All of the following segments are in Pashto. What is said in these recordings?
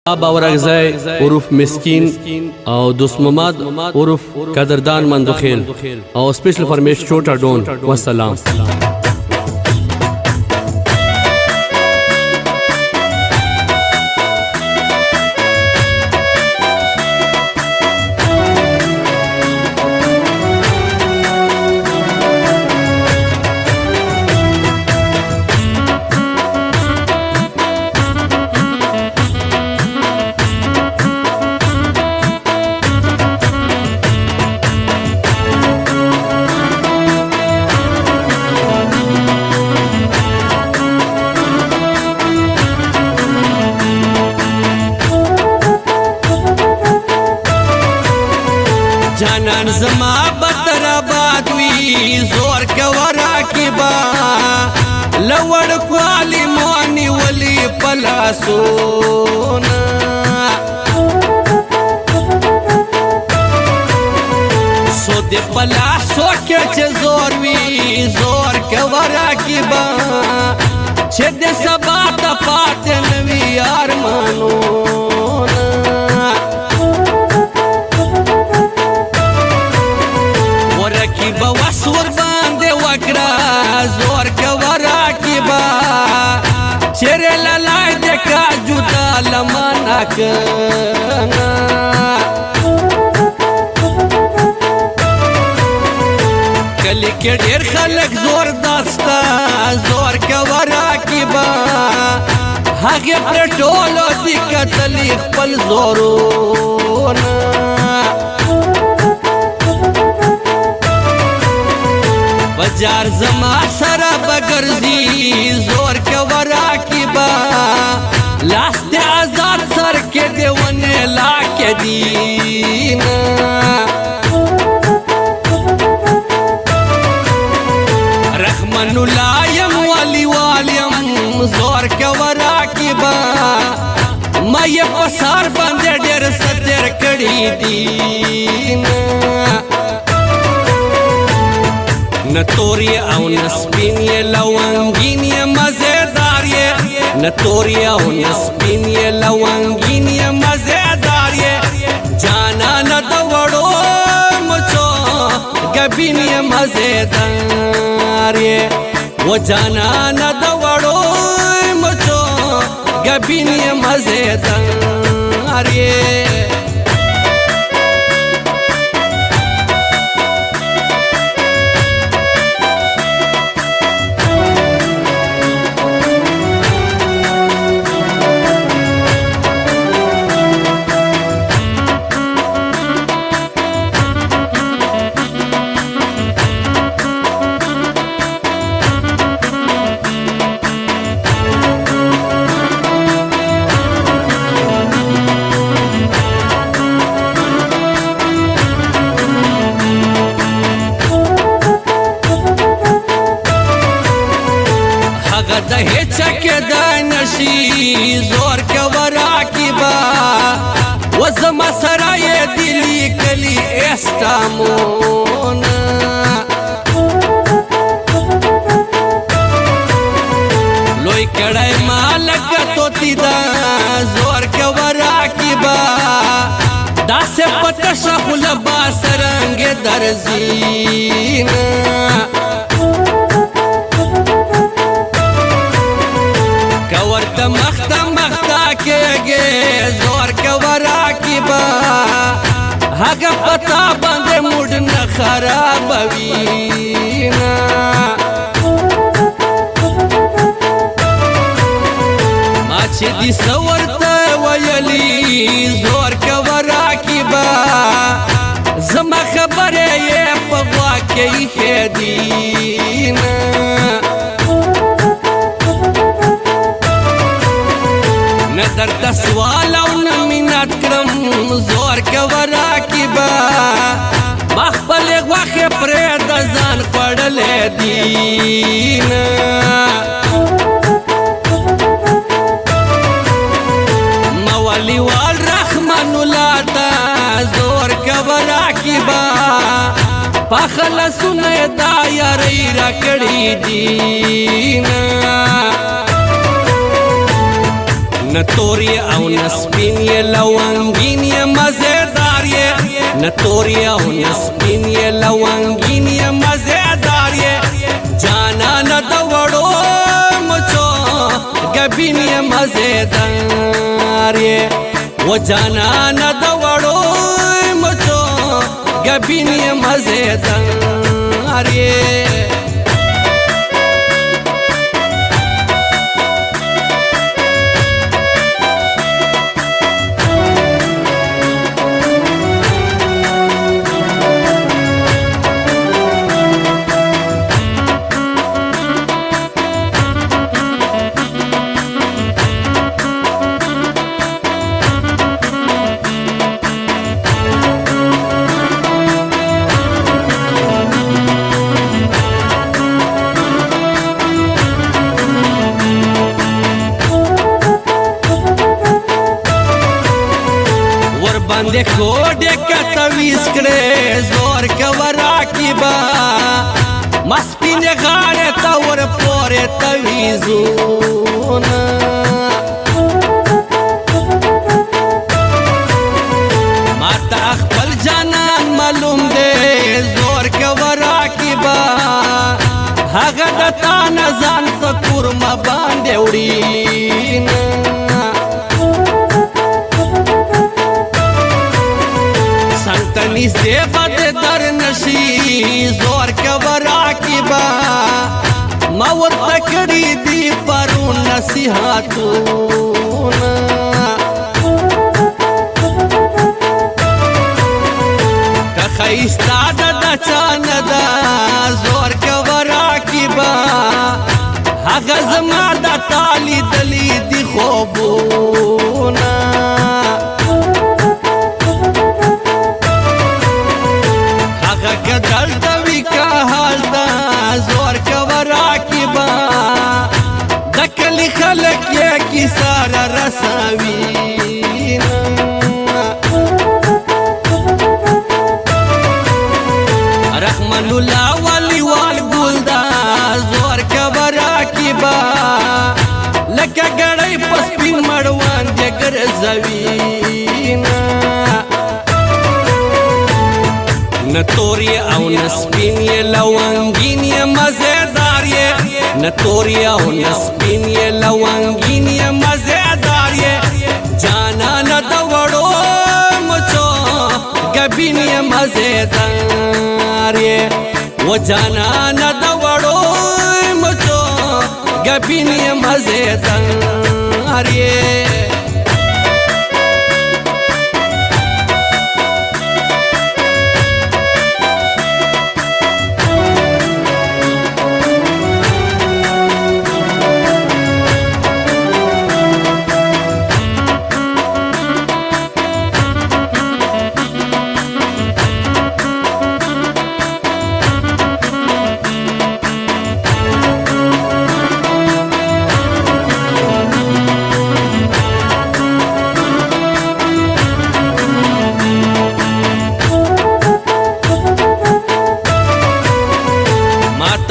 باورغزای عروف مسکین او دوست محمد عروف قدردان مندوخیل او سپیشل فرمیش چوٹا ڈون والسلام. جانان زما بتر آباد وی زور کورا کی با لوڑ کوالی موانی ولی پلاسونا سو دی پلاسو کے چه زور وی زور کورا کی با چه دی سبا تا پاتن وی آرمانونا وسور باندې وکړه زور کورا کی با چیرې لای د کاجو د لمنا کنا کلی کې ډېر خلک زور داستا زور کورا کی با هغه پر ټولو دي کتلی خپل زورونه بجار زما سره بگرزی زور کورا کی با لاست آزاد سر کے دیونے لا کے دینا رحمن لایم والی والیم زور کورا کی با ما یہ پسار بندے ڈیر ستر کڑی دینا نتوری او نسپین یہ لونگین یہ مزیدار یہ نتوری او نسپین یہ لونگین یہ مزیدار یہ جانا ندوڑو مچو گبین یہ مزیدار یہ وہ جانا ندوڑو مچو گبین یہ مزیدار یہ د هیچک د نشي زور کورا کی با وزما سرای دلی کلی استامون لوی کړای مالک توتی دا زور کورا کی با داسه پټ شخل با سرنګ درزینا ورته مخته کېږي زور کورا کی با هغه پتا باندې موډ نه خرابوي ما چې دي ورته ویلي زور کورا کی با زما خبره یې په غوا کې ایښې در دسوال او نمینات کرم زور کورا کی با مخبل غوخ پرید زان پڑل دینا مولی وال رحمن لاتا زور کورا کی با پاخل سنے دایاری رکڑی دینا نتوري او نسپین یې لونګین یې مزیدار یې نتوري او نسپین یې لونګین یې مزیدار یې جانان د وړو مچو ګبین یې مزیدار یې و جانان د وړو مچو ګبین یې مزیدار یې باندې کوډه کتویس کړه زور کورا کی با مسپین غاړه تا ور پورې تویزونه ماته خپل جانان معلوم دی زور کورا کی با هغه د تا نزان فکر ما باندې وړي نږدې بد در نشي زور کورا کی با ما ورته کړي دي پرون نصیحتونه که ښایسته ده د چا نه ده زور کورا کی با هغه زما د تا لیدلي دي خوبونه دلتوی کا حال دا زور کورا کی با دکلی خلق یہ کی سارا رساوین رحمن اللہ والی وال گل دا زور کورا کی با لکا گڑای پسپین مڑوان جگر زوین نتوري او نسپین یې لونګین یې مزیدار یې نتوري او نسپین یې لونګین یې مزیدار یې جانان د وړو مچو ګبین یې مزیدار یې و جانان د وړو مچو ګبین یې مزیدار یې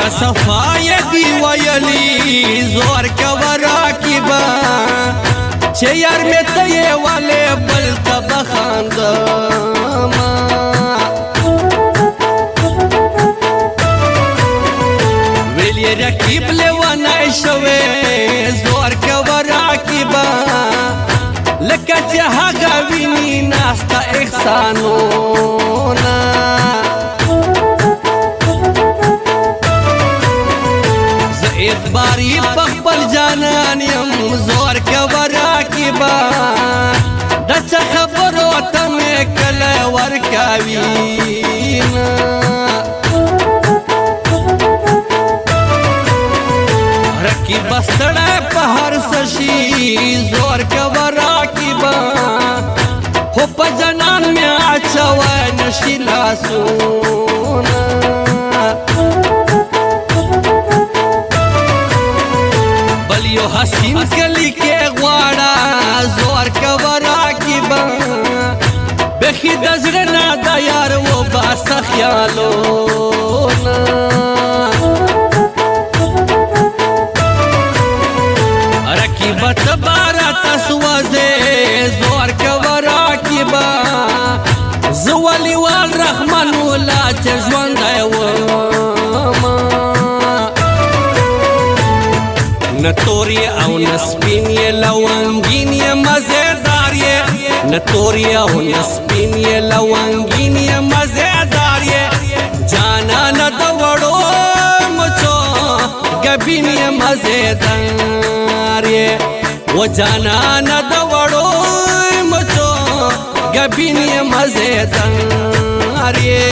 صفای دی ویلی زور کورا کی با چه یار می تیه والی بل تبخاندم ویلی رکیب لیوانای شوی زور کورا کی با لکه چه هغه وینی ناستا احسانونا اعتباری پخپل جانان یم زور کورا کی با د چا خبرو ته مې کله ورکاوینا رقیب ستړی په هر څه شي زور کورا کی با خو په جانان مې اچوی نشي لاسونه زولی وال رحمان ولا چې ژوندی وما نه تور یې او نه سپین یې لونګین یې مزېدار یې نه تور یې او نه سپین یې لونګین یې مزېدار یې جانانه د وړو مچو ګبین یې مزېدار یې و جانانه د وړو مچو ګبین یې مزېدار یې